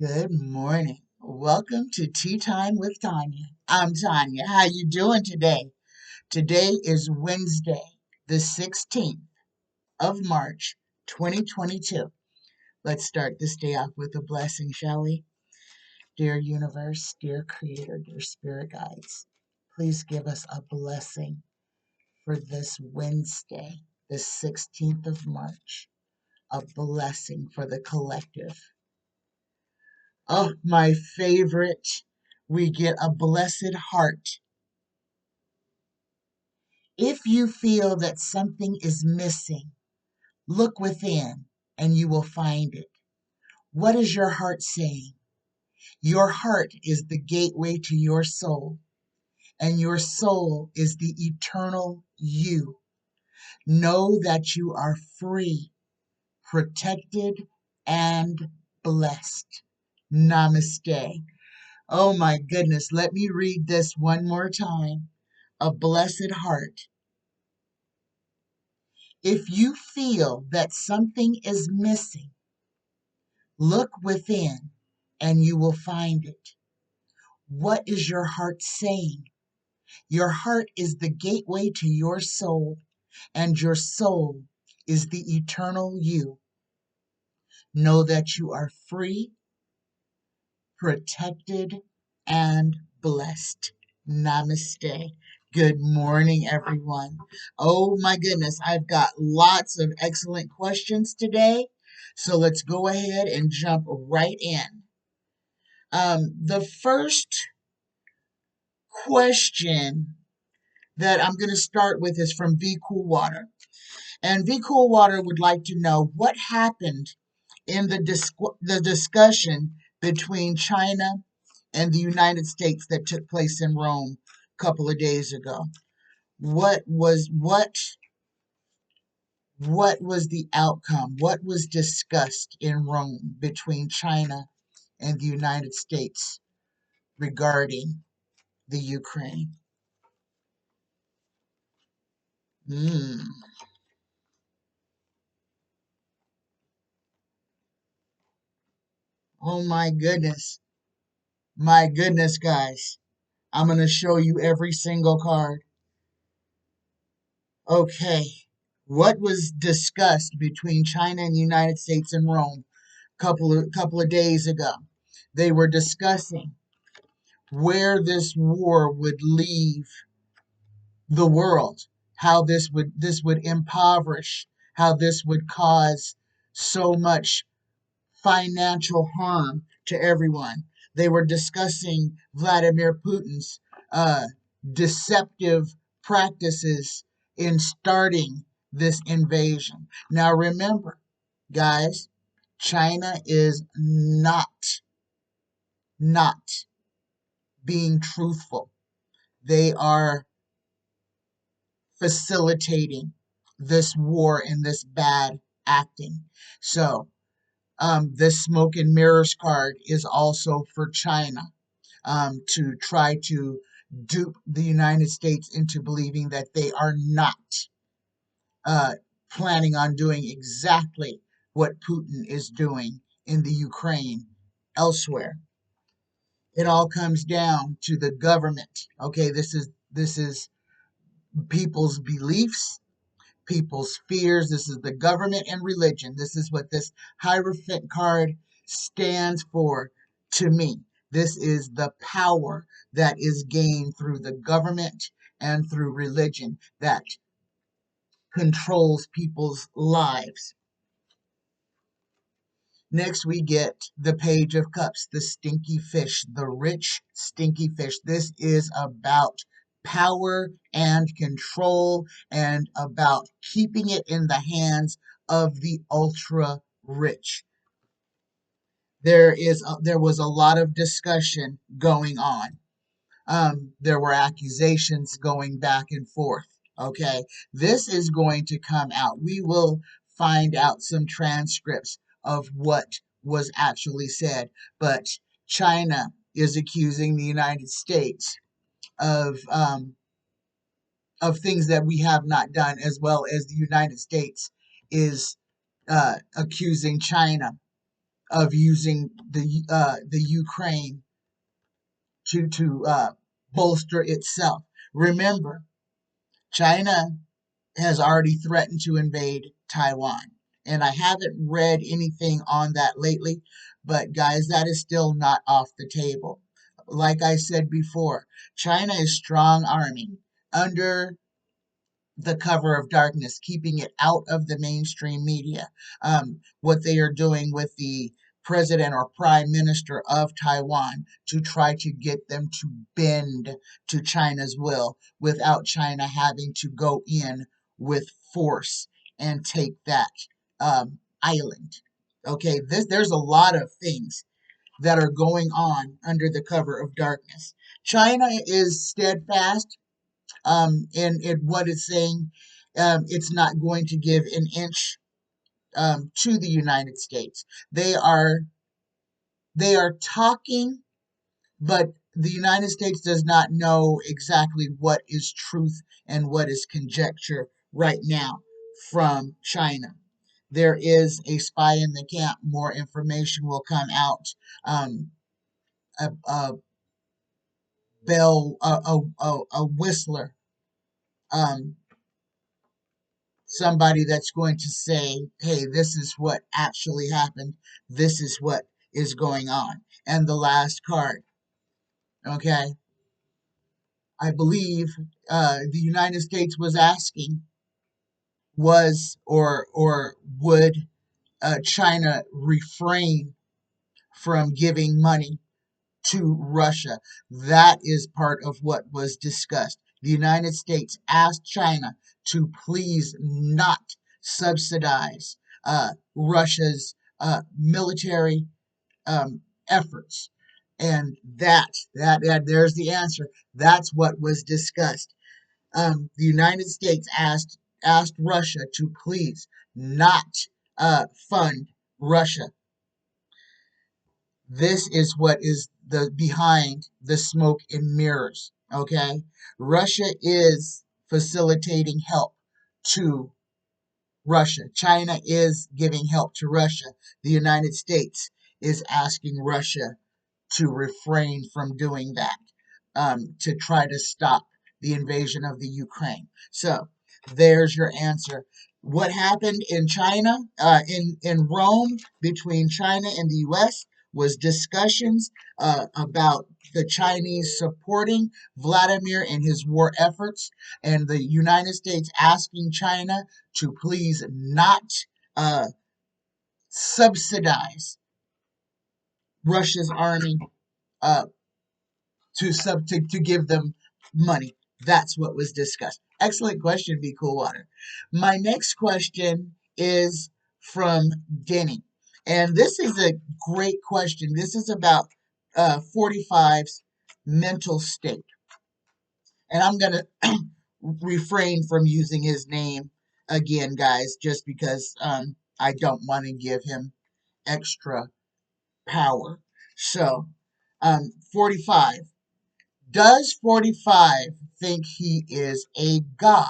Good morning. Welcome to Tea Time with Tanya. I'm Tanya. How you doing today? Today is Wednesday, the 16th of March, 2022. Let's start this day off with a blessing, shall we? Dear universe, dear creator, dear spirit guides, please give us a blessing for this Wednesday, the 16th of March. A blessing for the collective. Oh, my favorite. We get a blessed heart. If you feel that something is missing, look within and you will find it. What is your heart saying? Your heart is the gateway to your soul, and your soul is the eternal you. Know that you are free, protected, and blessed. Namaste. Oh my goodness, let me read this one more time. A blessed heart. If you feel that something is missing, look within and you will find it. What is your heart saying? Your heart is the gateway to your soul, and your soul is the eternal you. Know that you are free, protected, and blessed. Namaste. Good morning, everyone. Oh my goodness, I've got lots of excellent questions today. So let's go ahead and jump right in. The first question that I'm going to start with is from Vcoolwater. And Vcoolwater would like to know what happened in the discussion between China and the United States that took place in Rome a couple of days ago. What was the outcome? What was discussed in Rome between China and the United States regarding the Ukraine? Mm. Oh my goodness. My goodness, guys. I'm going to show you every single card. Okay. What was discussed between China and the United States in Rome couple of days ago? They were discussing where this war would leave the world, how this would impoverish, how this would cause so much financial harm to everyone. They were discussing Vladimir Putin's uh, deceptive practices in starting this invasion. Now remember, guys, China is not being truthful. They are facilitating this war and this bad acting. So, this smoke and mirrors card is also for China, to try to dupe the United States into believing that they are not uh, planning on doing exactly what Putin is doing in the Ukraine elsewhere. It all comes down to the government. Okay, this is people's beliefs, people's fears. This is the government and religion. This is what this Hierophant card stands for to me. This is the power that is gained through the government and through religion that controls people's lives. Next, we get the Page of Cups, the stinky fish, the rich, stinky fish. This is about power and control and about keeping it in the hands of the ultra rich. There was a lot of discussion going on. There were accusations going back and forth. Okay, this is going to come out. We will find out some transcripts of what was actually said. But China is accusing the United States of um, of things that we have not done, as well as the United States is accusing China of using the Ukraine to bolster itself. Remember, China has already threatened to invade Taiwan. And I haven't read anything on that lately, but guys, that is still not off the table. Like I said before, China is strong arming under the cover of darkness, keeping it out of the mainstream media. What they are doing with the president or prime minister of Taiwan to try to get them to bend to China's will without China having to go in with force and take that island. Okay, there's a lot of things that are going on under the cover of darkness. China is steadfast in what it's saying. It's not going to give an inch to the United States. They are talking, but the United States does not know exactly what is truth and what is conjecture right now from China. There is a spy in the camp. More information will come out. A bell, a whistler, um, somebody that's going to say, hey, this is what actually happened. This is what is going on. And the last card, okay, I believe the United States was asking, or would China refrain from giving money to Russia? That is part of what was discussed. The United States asked China to please not subsidize Russia's military efforts. And there's the answer. That's what was discussed. The United States asked Russia to please not fund Russia. This is what is the behind the smoke and mirrors. Okay, Russia is facilitating help to Russia. China is giving help to Russia. The United States is asking Russia to refrain from doing that, to try to stop the invasion of the Ukraine. So there's your answer. What happened in China, in Rome, between China and the U.S. was discussions about the Chinese supporting Vladimir in his war efforts, and the United States asking China to please not uh, subsidize Russia's army, uh, to give them money. That's what was discussed. Excellent question, Vcoolwater. My next question is from Denny. And this is a great question. This is about 45's mental state. And I'm going to refrain from using his name again, guys, just because I don't want to give him extra power. So, 45. Does 45 think he is a god?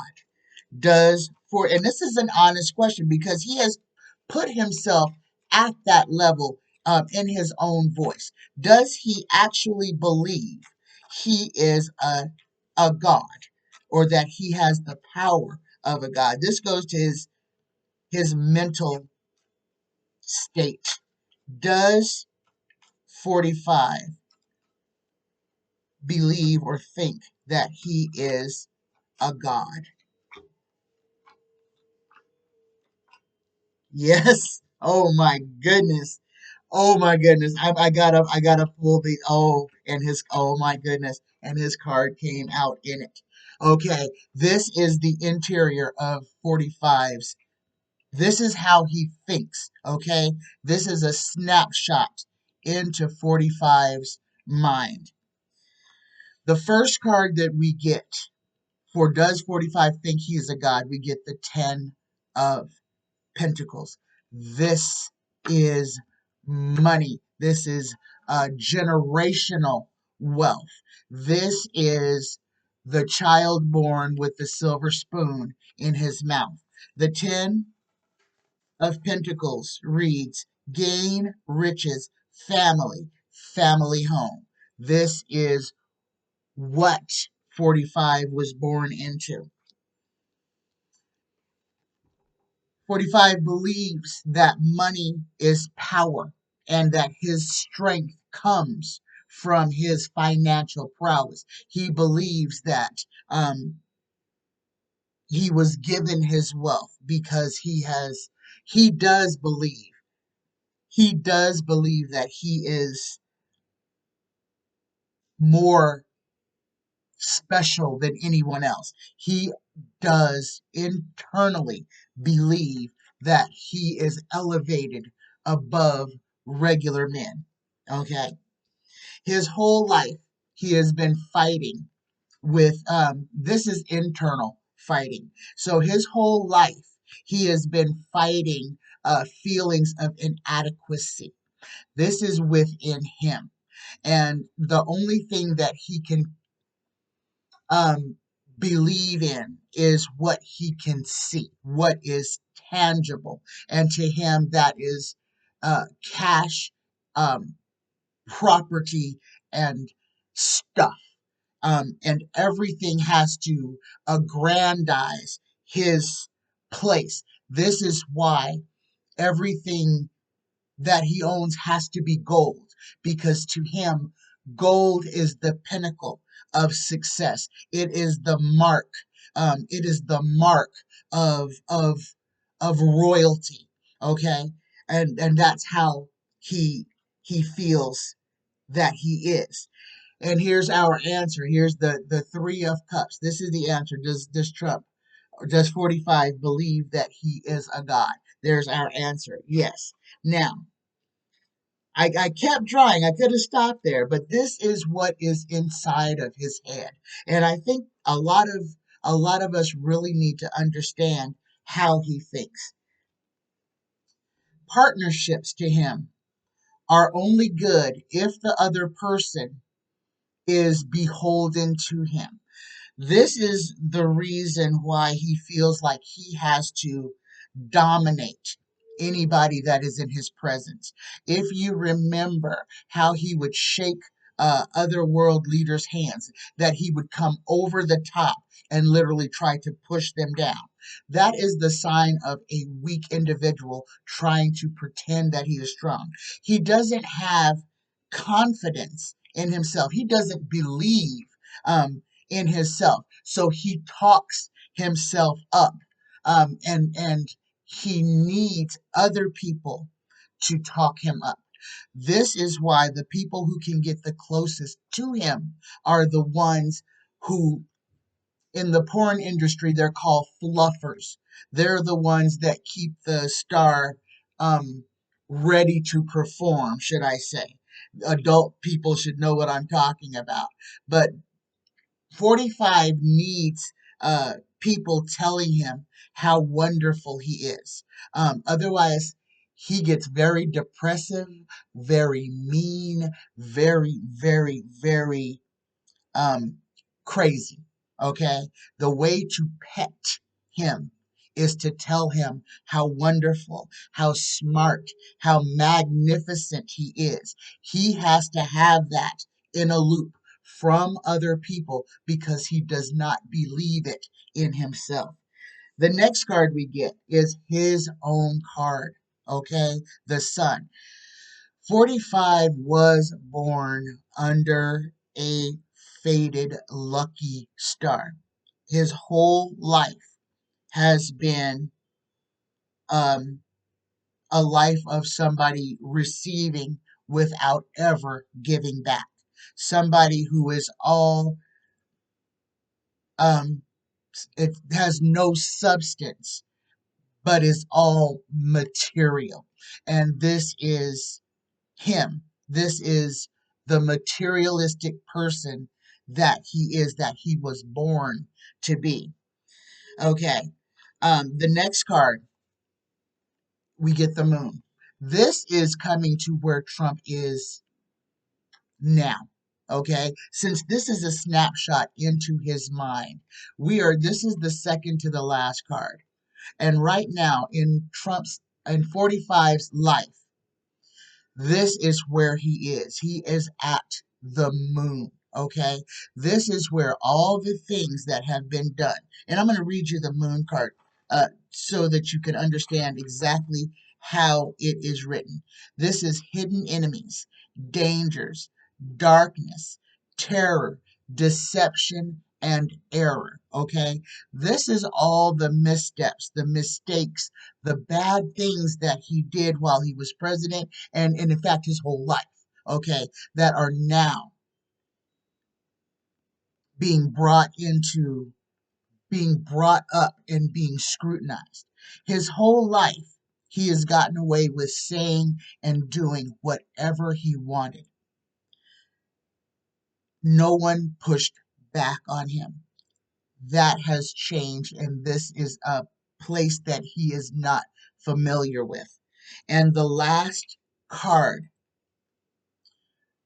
And this is an honest question because he has put himself at that level in his own voice. Does he actually believe he is a god, or that he has the power of a god? This goes to his mental state. Does 45 believe or think that he is a god? Yes. Oh my goodness. Oh my goodness. I gotta pull the and his oh my goodness. And his card came out in it. Okay. This is the interior of 45's. This is how he thinks. Okay. This is a snapshot into 45's mind. The first card that we get for does 45 think he is a god, we get the 10 of Pentacles. This is money. This is generational wealth. This is the child born with the silver spoon in his mouth. The 10 of Pentacles reads, gain, riches, family, family home. This is what 45 was born into. 45 believes that money is power and that his strength comes from his financial prowess. He believes that he was given his wealth because he does believe, he does believe that he is more special than anyone else. He does internally believe that he is elevated above regular men. Okay. His whole life, he has been fighting with, this is internal fighting. So his whole life, he has been fighting feelings of inadequacy. This is within him. And the only thing that he can um, believe in is what he can see, what is tangible. And to him, that is cash, um, property, and stuff. And everything has to aggrandize his place. This is why everything that he owns has to be gold, because to him, gold is the pinnacle of success. It is the mark. It is the mark of royalty. Okay, and that's how he he feels that he is. And here's our answer. Here's the three of cups. This is the answer. Does Trump, or does 45 believe that he is a god? There's our answer. Yes. Now, I kept trying. I could have stopped there, but this is what is inside of his head. And I think a lot of us really need to understand how he thinks. Partnerships to him are only good if the other person is beholden to him. This is the reason why he feels like he has to dominate anybody that is in his presence. If you remember how he would shake other world leaders' hands, that he would come over the top and literally try to push them down. That is the sign of a weak individual trying to pretend that he is strong. He doesn't have confidence in himself. He doesn't believe in himself. So he talks himself up. And he needs other people to talk him up. This is why the people who can get the closest to him are the ones who, in the porn industry, they're called fluffers. They're the ones that keep the star um, ready to perform, should I say. Adult people should know what I'm talking about. But 45 needs people telling him how wonderful he is. Otherwise, he gets very depressive, very mean, very um, crazy. Okay? The way to pet him is to tell him how wonderful, how smart, how magnificent he is. He has to have that in a loop from other people because he does not believe it in himself. The next card we get is his own card. Okay? The sun. 45 was born under a fated lucky star. His whole life has been um, a life of somebody receiving without ever giving back. Somebody who is all, um, it has no substance, but is all material. And this is him. This is the materialistic person that he is, that he was born to be. Okay. The next card, we get the moon. This is coming to where Trump is now. Okay. Since this is a snapshot into his mind, this is the second to the last card. And right now in 45's life, This is where he is. He is at the moon. Okay. This is where all the things that have been done. And I'm going to read you the moon card so that you can understand exactly how it is written. This is hidden enemies, dangers, darkness, terror, deception, and error. Okay. This is all the missteps, the mistakes, the bad things that he did while he was president and in fact his whole life, okay, that are now being brought into being brought up and being scrutinized. His whole life he has gotten away with saying and doing whatever he wanted. No one pushed back on him. That has changed, and this is a place that he is not familiar with. And the last card,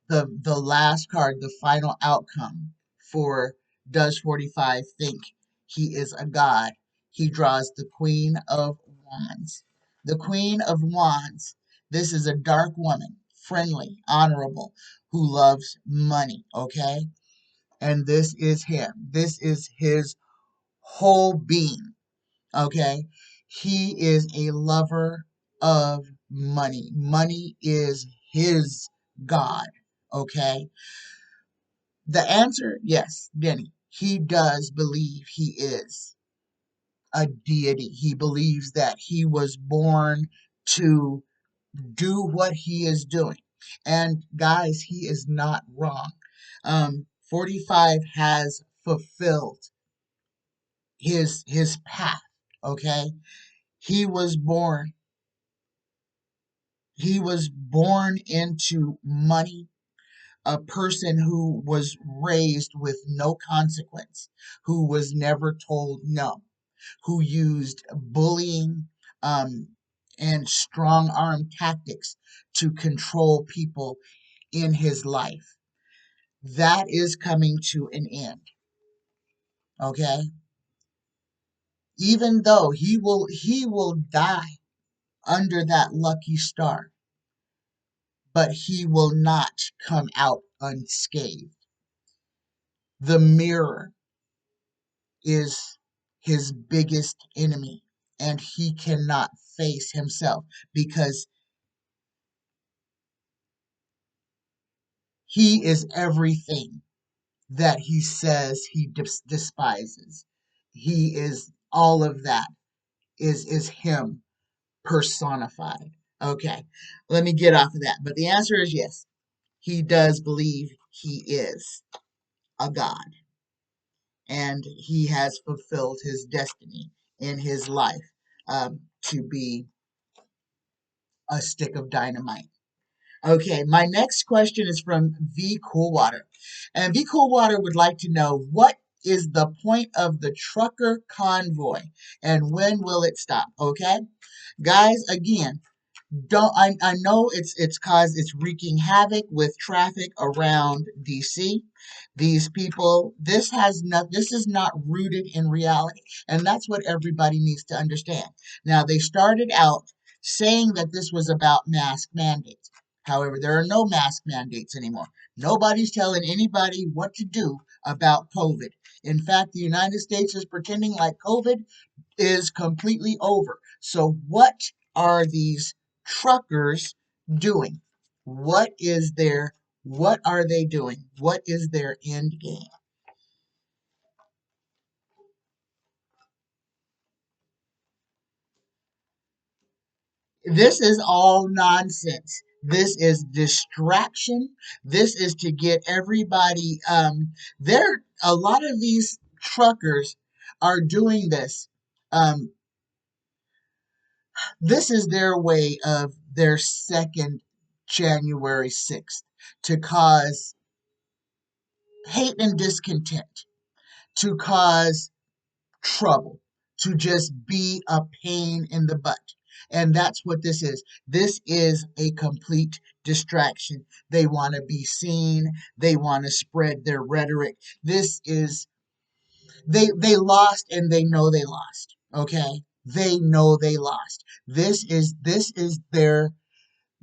the last card, the final outcome for does 45 think he is a god? He draws the Queen of Wands. The Queen of Wands, this is a dark woman, friendly, honorable, who loves money, okay? And this is him. This is his whole being, okay? He is a lover of money. Money is his God, okay? The answer, yes, Denny. He does believe he is a deity. He believes that he was born to do what he is doing. And guys, he is not wrong. 45 has fulfilled his path, okay? He was born he was born into money, a person who was raised with no consequence, who was never told no, who used bullying and strong arm tactics to control people in his life. That is coming to an end. Okay? Even though he will die under that lucky star, but he will not come out unscathed. The mirror is his biggest enemy, and he cannot face himself because he is everything that he says he despises. He is all of that is him personified. Okay, let me get off of that. But the answer is yes. He does believe he is a god, and he has fulfilled his destiny in his life to be a stick of dynamite. Okay, my next question is from Vcoolwater. And Vcoolwater would like to know, what is the point of the trucker convoy and when will it stop? Okay, guys, again, don't I know it's wreaking havoc with traffic around DC. These people, this is not rooted in reality, and that's what everybody needs to understand. Now, they started out saying that this was about mask mandates. However, there are no mask mandates anymore. Nobody's telling anybody what to do about COVID. In fact, the United States is pretending like COVID is completely over. So what are these truckers doing? What are they doing? What is their end game? This is all nonsense. This is distraction. This is to get everybody there a lot of these truckers are doing this. This is their way of their second January 6th to cause hate and discontent, to cause trouble, to just be a pain in the butt. And that's what this is. This is a complete distraction. They want to be seen. They want to spread their rhetoric. This is they lost and they know they lost. Okay? They know they lost. This is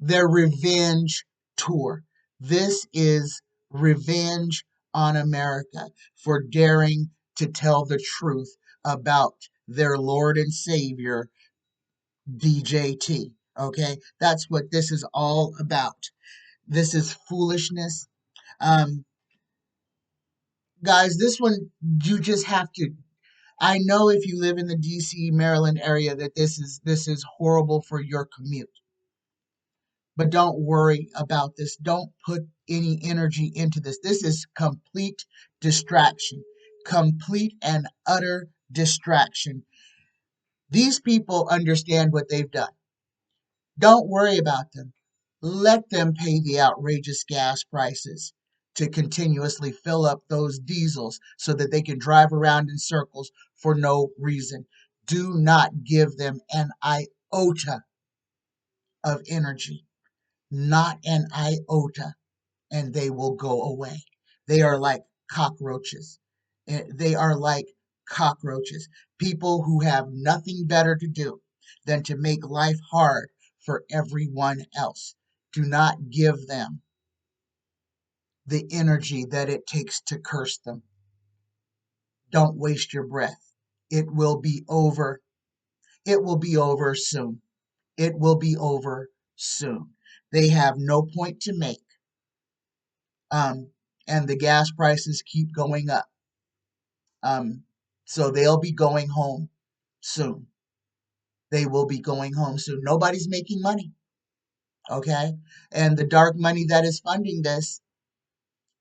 their revenge tour. This is revenge on America for daring to tell the truth about their Lord and Savior, DJT. Okay, that's what this is all about. This is foolishness. Um, guys, this one, you just have to. I know if you live in the DC, Maryland area that this is horrible for your commute. But don't worry about this. Don't put any energy into this. This is complete distraction. Complete and utter distraction. These people understand what they've done. Don't worry about them. Let them pay the outrageous gas prices to continuously fill up those diesels so that they can drive around in circles for no reason. Do not give them an iota of energy, not an iota, and they will go away. They are like cockroaches. They are like cockroaches. People who have nothing better to do than to make life hard for everyone else. Do not give them the energy that it takes to curse them. Don't waste your breath. It will be over. It will be over soon. It will be over soon. They have no point to make. And the gas prices keep going up. So they'll be going home soon. They will be going home soon. Nobody's making money, okay? And the dark money that is funding this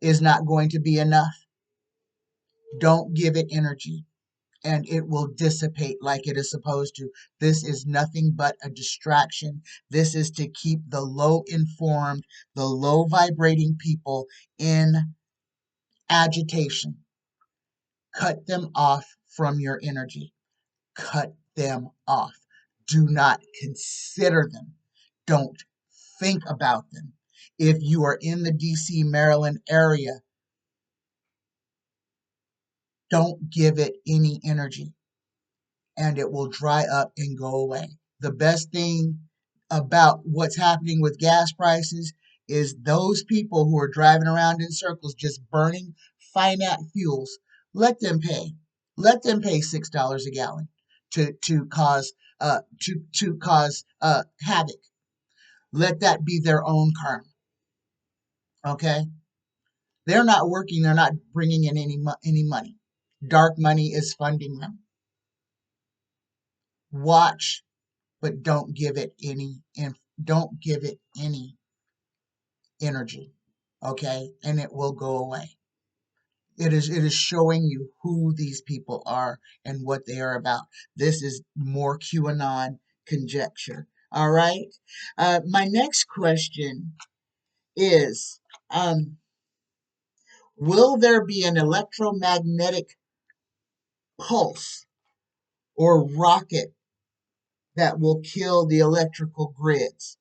is not going to be enough. Don't give it energy, and it will dissipate like it is supposed to. This is nothing but a distraction. This is to keep the low informed, the low vibrating people in agitation. Cut them off from your energy. Cut them off. Do not consider them. Don't think about them. If you are in the DC, Maryland area, don't give it any energy and it will dry up and go away. The best thing about what's happening with gas prices is those people who are driving around in circles just burning finite fuels, let them pay. Let them pay $6 a gallon to cause havoc. Let that be their own karma. Okay, they're not working. They're not bringing in any money. Dark money is funding them. Watch, but don't give it any. Don't give it any energy. Okay, and it will go away. It is showing you who these people are and what they are about. This is more QAnon conjecture. All right. My next question is, will there be an electromagnetic pulse or rocket that will kill the electrical grids?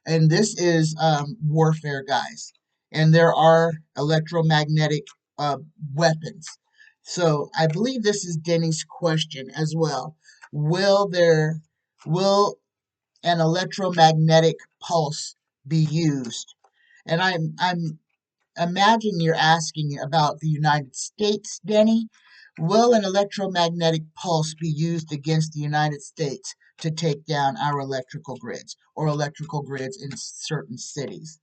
And this is warfare, guys. And there are electromagnetic weapons. So I believe this is Denny's question as well. Will an electromagnetic pulse be used? And I'm imagine you're asking about the United States, Denny. Will an electromagnetic pulse be used against the United States to take down our electrical grids or electrical grids in certain cities?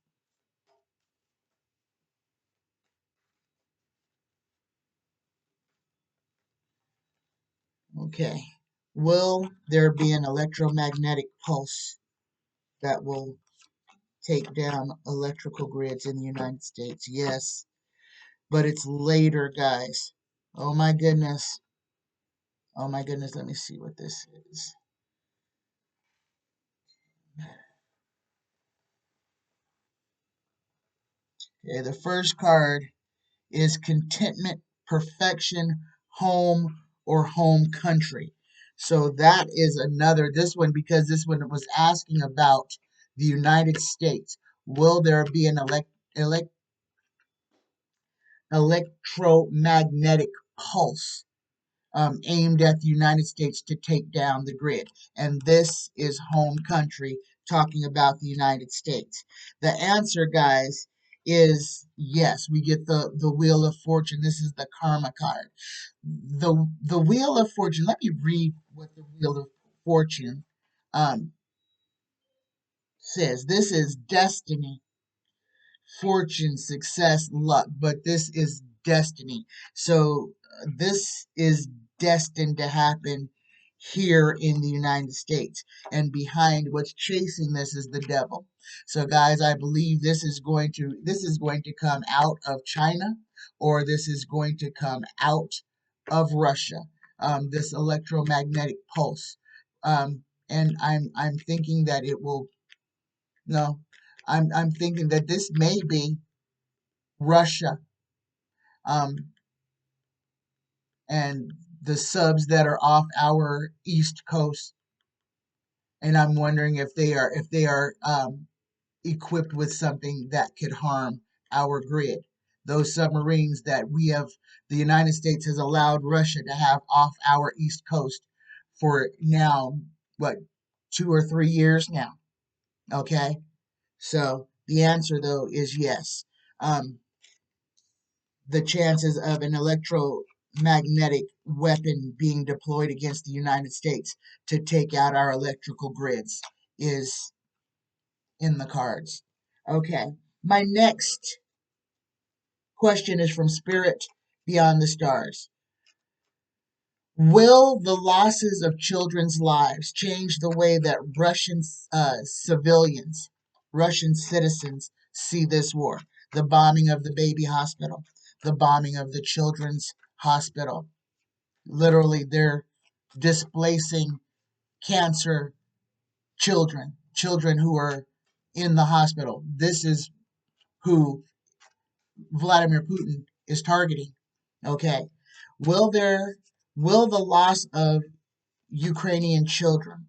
Okay. Will there be an electromagnetic pulse that will take down electrical grids in the United States? Yes, but it's later, guys. Oh my goodness. Oh my goodness. Let me see what this is. Okay, the first card is contentment, perfection, home, or home country. So that is another, this one, because this one was asking about the United States. Will there be an elect, electromagnetic pulse aimed at the United States to take down the grid? And this is home country talking about the United States? The answer, guys, is yes. We get the Wheel of Fortune. This is the karma card. The Wheel of Fortune. Let me read what the Wheel of Fortune um, says. This is destiny, fortune, success, luck, but this is destiny. So this is destined to happen here in the United States. And behind what's chasing this is the devil. So guys, I believe this is going to come out of China, or this is going to come out of Russia. This electromagnetic pulse. And I'm thinking that it will no, I'm thinking that this may be Russia, um, and the subs that are off our east coast, and I'm wondering if they are equipped with something that could harm our grid. Those submarines that the United States has allowed Russia to have off our east coast for now, what, 2 or 3 years now? Okay, so the answer though is yes. Um, the chances of an electromagnetic weapon being deployed against the United States to take out our electrical grids is in the cards. Okay, my next question is from Spirit Beyond the Stars. Will the losses of children's lives change the way that Russian civilians, Russian citizens see this war? The bombing of the baby hospital, the bombing of the children's hospital. Literally, they're displacing cancer children who are in the hospital. This is who Vladimir Putin is targeting. Okay. Will there will the loss of Ukrainian children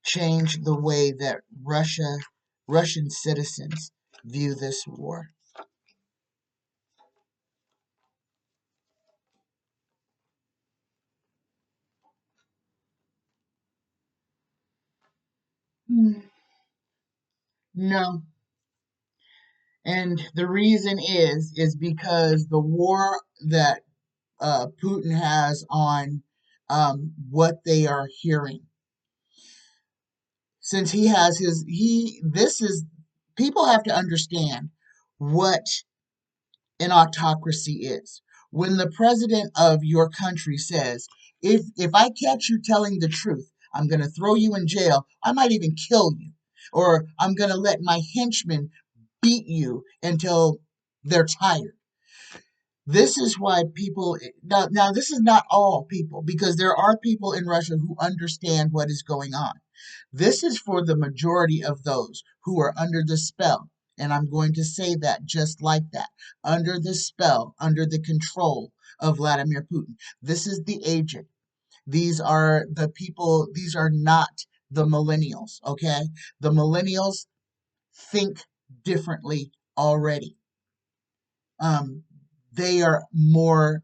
change the way that Russian citizens view this war? Hmm. No. And the reason is because the war that Putin has on what they are hearing. Since he has his, this is, people have to understand what an autocracy is. When the president of your country says, if I catch you telling the truth, I'm going to throw you in jail, I might even kill you, or I'm going to let my henchmen beat you until they're tired. This is why people now this is not all people, because there are people in Russia who understand what is going on. This is for the majority of those who are under the spell, and I'm going to say that just like that, under the spell, under the control of Vladimir Putin. This is the aged. These are the people, these are not the millennials, okay? The millennials think differently already. Um, they are more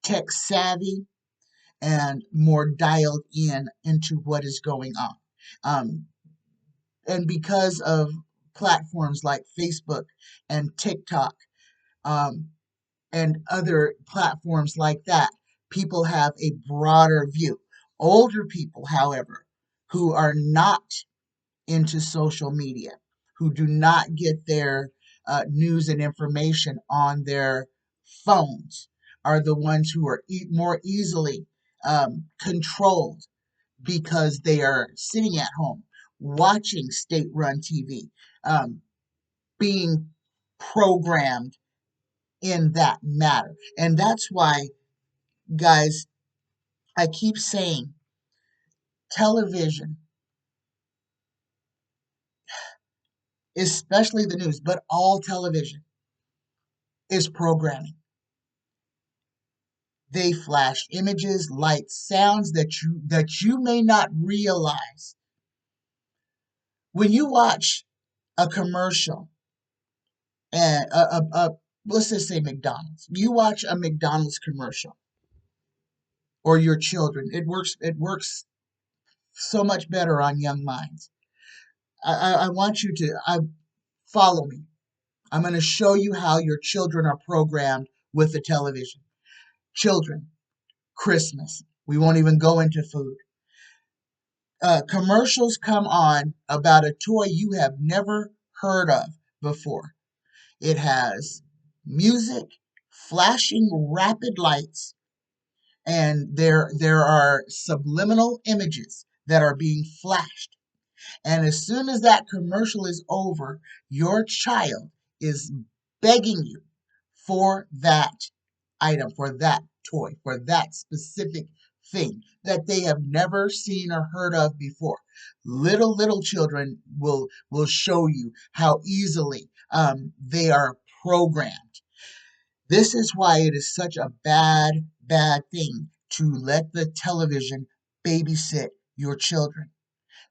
tech savvy and more dialed in into what is going on. Um, and because of platforms like Facebook and TikTok, um, and other platforms like that, people have a broader view. Older people, however, who are not into social media, who do not get their news and information on their phones, are the ones who are more easily controlled because they are sitting at home watching state run TV, um, being programmed in that matter. And that's why, guys, I keep saying television, especially the news, but all television is programming. They flash images, lights, sounds that you may not realize. When you watch a commercial and let's just say McDonald's. You watch a McDonald's commercial, or your children. It works so much better on young minds. I want you to follow me. I'm going to show you how your children are programmed with the television. Children, Christmas. We won't even go into food. Commercials come on about a toy you have never heard of before. It has music, flashing rapid lights, and there are subliminal images that are being flashed. And as soon as that commercial is over, your child is begging you for that item, for that toy, for that specific thing that they have never seen or heard of before. Little children will show you how easily they are programmed. This is why it is such a bad thing to let the television babysit your children,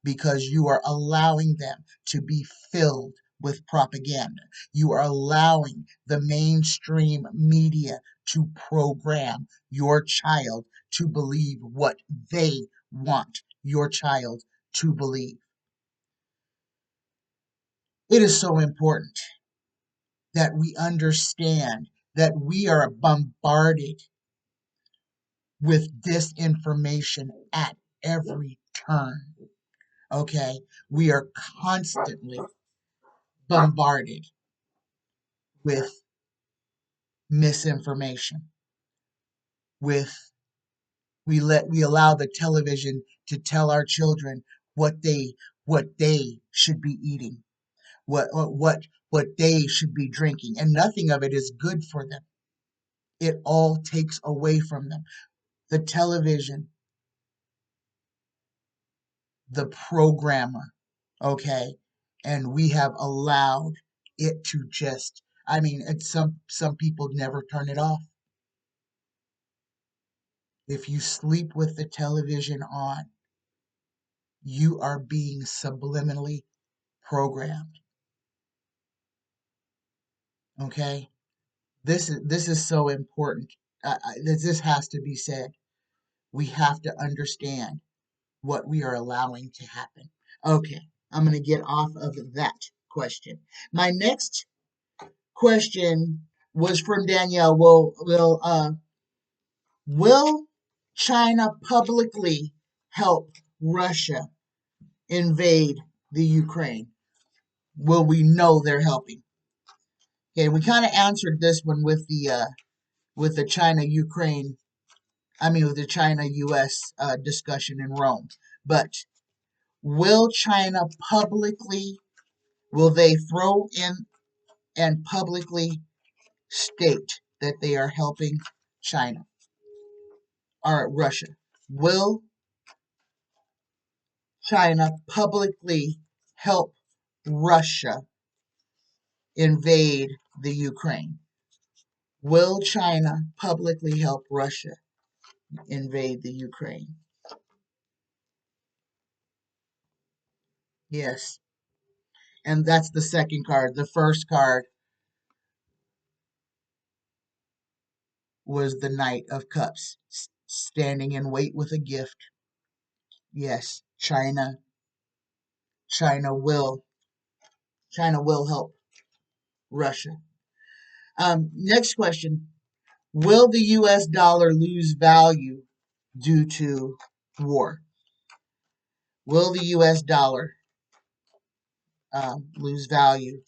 because you are allowing them to be filled with propaganda. You are allowing the mainstream media to program your child to believe what they want your child to believe. It is so important that we understand that we are bombarded with disinformation at every turn. Okay? We are constantly bombarded with misinformation, with we allow the television to tell our children what they should be eating, what they should be drinking, and nothing of it is good for them. It all takes away from them. The television, the programmer, okay? And we have allowed it to just, I mean, it's some people never turn it off. If you sleep with the television on, you are being subliminally programmed. Okay? This is so important. This has to be said. We have to understand what we are allowing to happen. Okay, I'm going to get off of that question. My next question was from Danielle. Will China publicly help Russia invade the Ukraine? Will we know they're helping? Okay, we kind of answered this one with the China Ukraine, I mean with the China U.S. Discussion in Rome. But will China publicly, will they throw in and publicly state that they are helping China or Russia? Will China publicly help Russia invade the Ukraine? Will China publicly help Russia invade the Ukraine? Yes. And that's the second card. The first card was the Knight of Cups, standing in wait with a gift. Yes, China will, China will help Russia. Next question. Will the US dollar lose value due to war? Will the US dollar lose value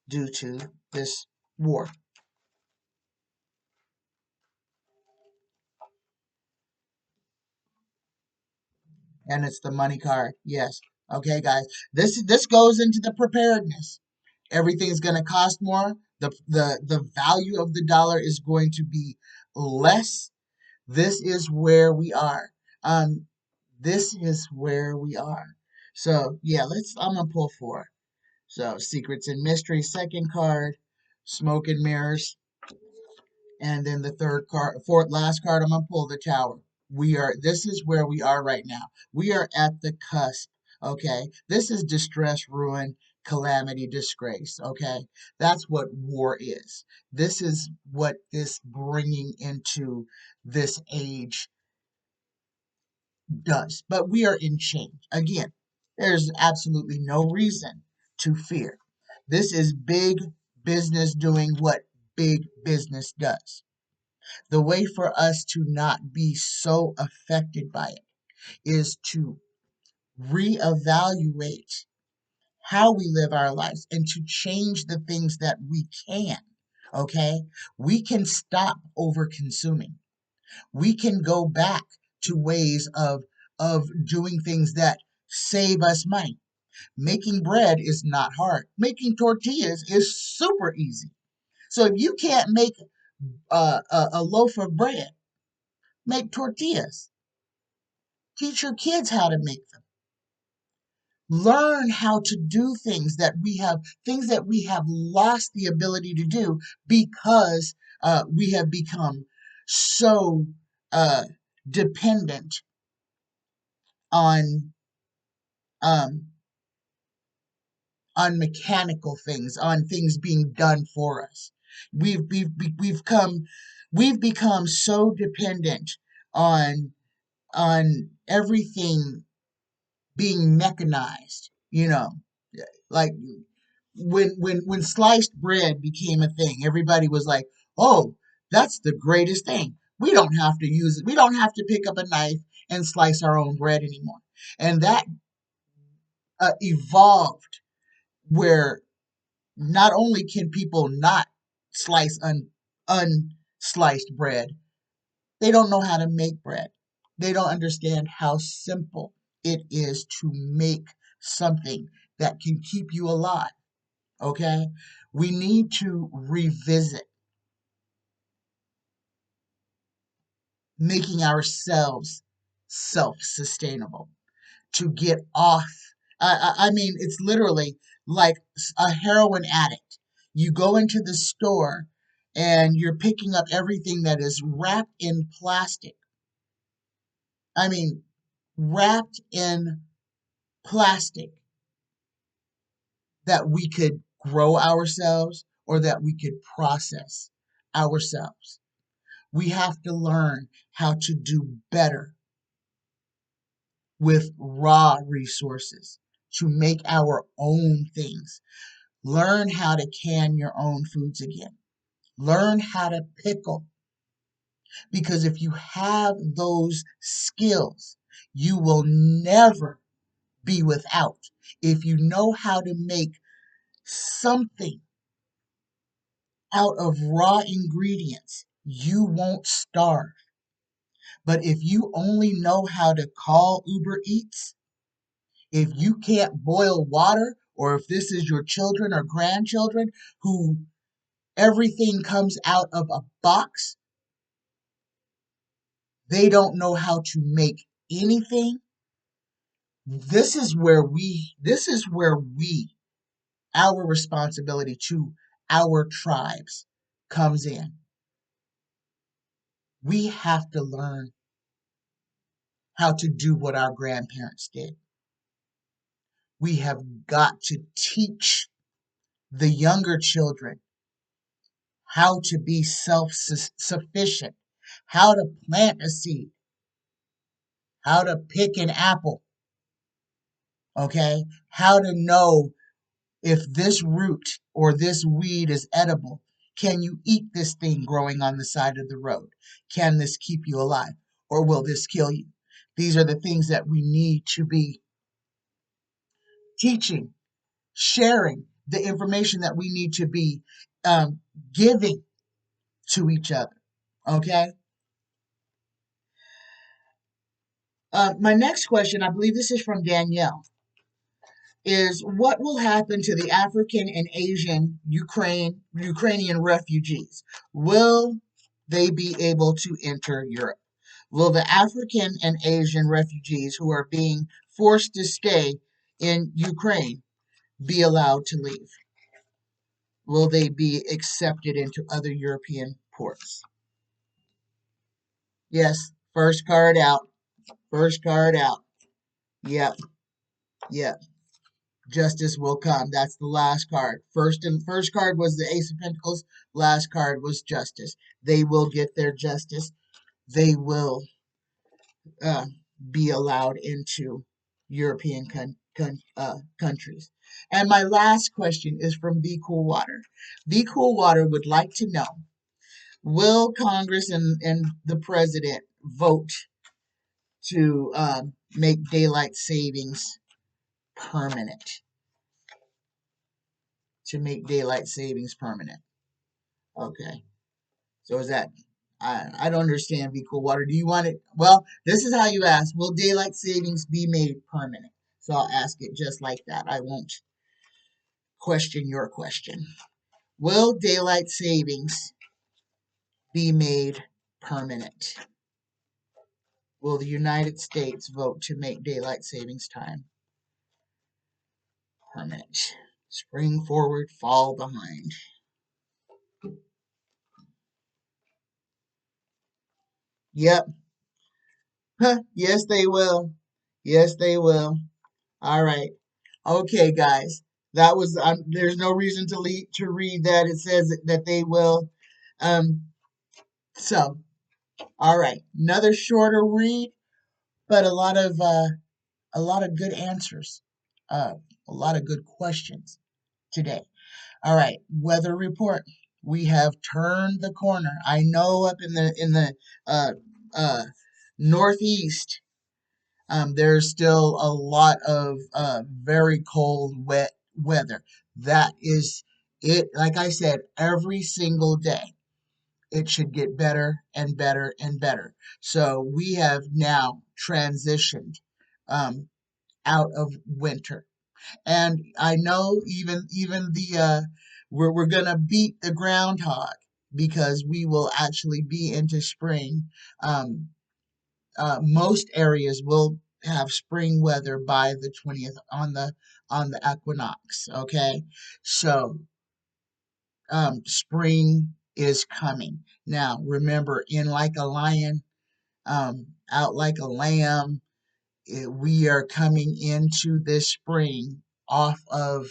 due to this war? And it's the money card. Yes. Okay, guys. This goes into the preparedness. Everything's going to cost more. The value of the dollar is going to be less. This is where we are. Um, this is where we are. So yeah, I'm gonna pull four. So secrets and mystery, second card, smoke and mirrors, and then the third card, fourth last card. I'm gonna pull the tower. This is where we are right now. We are at the cusp. Okay, this is distress, ruin, calamity, disgrace. Okay, that's what war is. This is what this bringing into this age does. But we are in change again. There's absolutely no reason to fear. This is big business doing what big business does. The way for us to not be so affected by it is to reevaluate how we live our lives and to change the things that we can. Okay? We can stop over consuming. We can go back to ways of doing things that save us money. Making bread is not hard. Making tortillas is super easy. So if you can't make a loaf of bread, make tortillas. Teach your kids how to make them. Learn how to do things that we have lost the ability to do because we have become so uh, dependent on um, on mechanical things, on things being done for us. We've we've we've come we've become so dependent on everything being mechanized, like when sliced bread became a thing, everybody was like, "Oh, that's the greatest thing. We don't have to use it. We don't have to pick up a knife and slice our own bread anymore." And that evolved where not only can people not slice unsliced bread, they don't know how to make bread. They don't understand how simple it is to make something that can keep you alive. Okay? We need to revisit making ourselves self-sustainable, to get off. I mean, it's literally like a heroin addict. You go into the store and you're picking up everything that is wrapped in plastic. I mean, wrapped in plastic that we could grow ourselves or that we could process ourselves. We have to learn how to do better with raw resources to make our own things. Learn how to can your own foods again. Learn how to pickle. Because if you have those skills, you will never be without. If you know how to make something out of raw ingredients, you won't starve. But if you only know how to call Uber Eats, if you can't boil water, or if this is your children or grandchildren who everything comes out of a box, they don't know how to make anything. This is where we, our responsibility to our tribes comes in. We have to learn how to do what our grandparents did. We have got to teach the younger children how to be self-sufficient, how to plant a seed, how to pick an apple, okay? How to know if this root or this weed is edible. Can you eat this thing growing on the side of the road? Can this keep you alive or will this kill you? These are the things that we need to be teaching, sharing the information that we need to be um, giving to each other, okay? My next question, I believe this is from Danielle, is what will happen to the African and Asian Ukrainian refugees? Will they be able to enter Europe? Will the African and Asian refugees who are being forced to stay in Ukraine be allowed to leave? Will they be accepted into other European ports? Yes, first card out. First card out. Yep, yep. Justice will come. That's the last card. First card was the Ace of Pentacles. Last card was justice. They will get their justice. They will uh, be allowed into European countries. And my last question is from Vcoolwater. Vcoolwater would like to know, will Congress and the president vote to make daylight savings permanent? To make daylight savings permanent. Okay. So is that I don't understand Vcoolwater. Do you want it? Well, this is how you ask. Will daylight savings be made permanent? So I'll ask it just like that. I won't question your question. Will daylight savings be made permanent? Will the United States vote to make daylight savings time permanent? Spring forward, fall behind. Yep. Huh. Yes, they will. Yes, they will. All right. Okay, guys. That was. There's no reason to read that. It says that they will. Um. So, all right. Another shorter read, but a lot of good answers. Uh, a lot of good questions today. All right. Weather report. We have turned the corner. I know up in the uh uh northeast. There's still a lot of very cold, wet weather. That is it. Like I said, every single day, it should get better and better and better. So we have now transitioned um, out of winter, and I know even the we're gonna beat the groundhog because we will actually be into spring. Um, most areas will have spring weather by the 20th on the equinox. Okay, so spring is coming now. Remember, in like a lion, out like a lamb. We are coming into this spring off of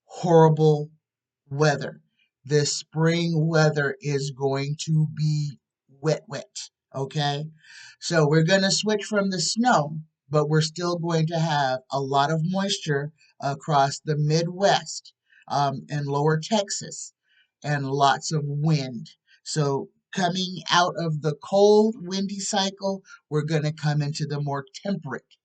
horrible weather. This spring weather is going to be wet, wet. Okay? So we're going to switch from the snow, but we're still going to have a lot of moisture across the Midwest and lower Texas and lots of wind. So coming out of the cold, windy cycle, we're going to come into the more temperate,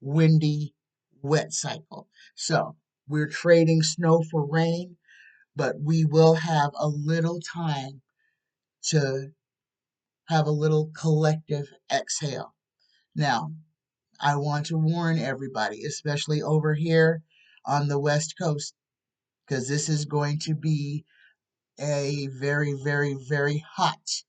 windy, wet cycle. So we're trading snow for rain, but we will have a little time to have a little collective exhale. Now, I want to warn everybody, especially over here on the West Coast, because this is going to be a very, very, very hot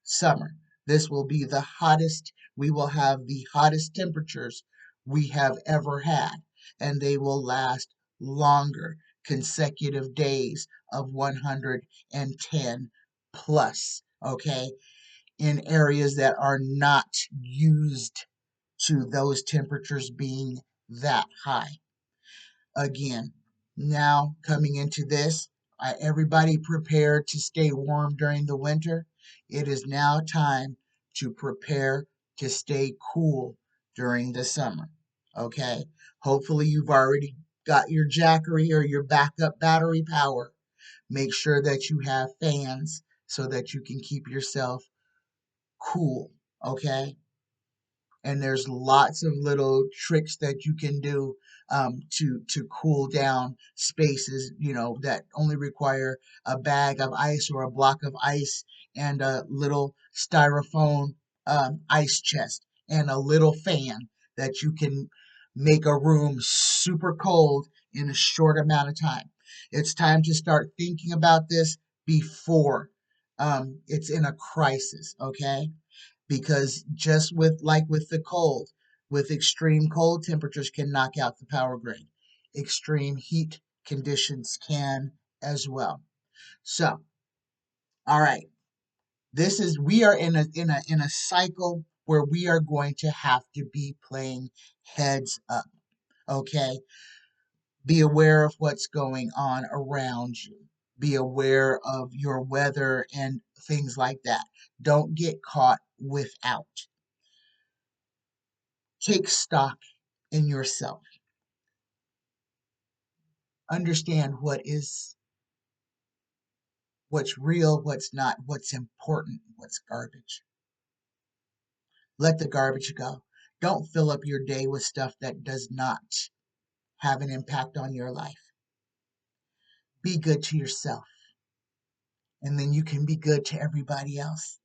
summer. This will be the hottest, we will have the hottest temperatures we have ever had, and they will last longer, consecutive days of 110 plus, okay, in areas that are not used to those temperatures being that high. Again, now coming into this, everybody prepared to stay warm during the winter. It is now time to prepare to stay cool during the summer. Okay? Hopefully, you've already got your Jackery or your backup battery power. Make sure that you have fans so that you can keep yourself cool. Okay? And there's lots of little tricks that you can do to cool down spaces, that only require a bag of ice or a block of ice and a little styrofoam ice chest and a little fan that you can make a room super cold in a short amount of time. It's time to start thinking about this before it's in a crisis, okay? Because just with the cold, with extreme cold temperatures can knock out the power grid. Extreme heat conditions can as well. So, all right, we are in a cycle where we are going to have to be playing heads up. Okay, be aware of what's going on around you. Be aware of your weather and things like that. Don't get caught without. Take stock in yourself. Understand what's real, what's not, what's important, what's garbage. Let the garbage go. Don't fill up your day with stuff that does not have an impact on your life. Be good to yourself, and then you can be good to everybody else.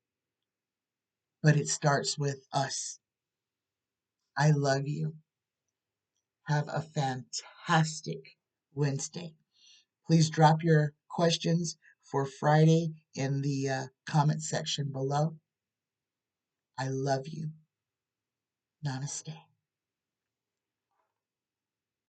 But it starts with us. I love you. Have a fantastic Wednesday. Please drop your questions for Friday in the comment section below. I love you. Namaste.